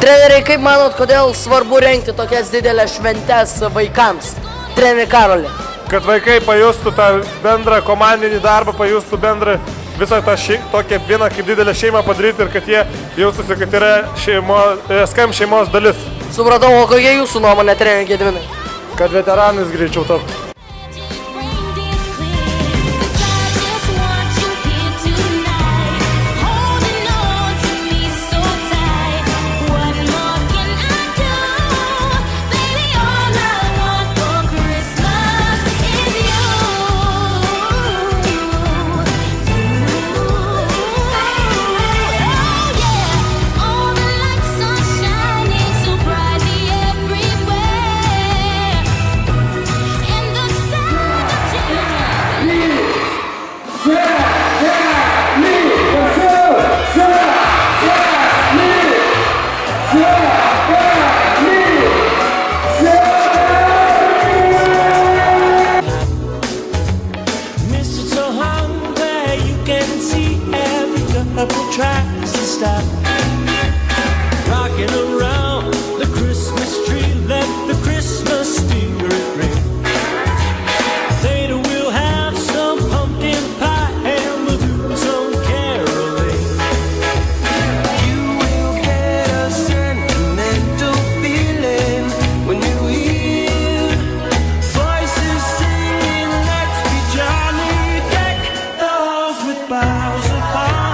Treneriai, kaip manot, kodėl svarbu rengti tokias didelės šventes vaikams? Treneri Karoli. Kad vaikai pajustų tą bendrą komandinį darbą, pajustų bendrą visą tą tokią vieną kaip didelę šeimą padaryti ir kad jie jaustųsi, kad yra SKM šeimos dalis. Supratau, o kokia jūsų nuomonė, treneri Gediminai? Kad veteranais greičiau taptų. Tracks to stop rocking around the Christmas tree. Let the Christmas spirit ring. Later we'll have some pumpkin pie and we'll do some caroling. You will get a sentimental feeling when you hear voices singing, let's be Johnny, deck the halls with boughs of pine.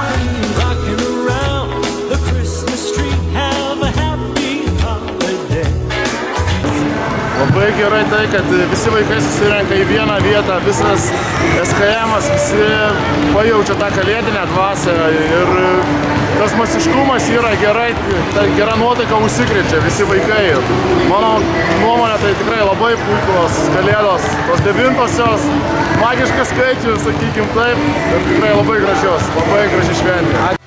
Labai gerai tai, kad visi vaikai susirenka į vieną vietą, visas SKM-as, visi pajaučia tą kalėdinę dvasią ir tas masiškumas yra gerai, ta gera nuotaika užsikrečia visi vaikai. Mano nuomonė tai tikrai labai puikos kalėdos, tos 9-osios, magiškas skaičius, sakykim taip, ir tikrai labai gražios, labai graži šventė.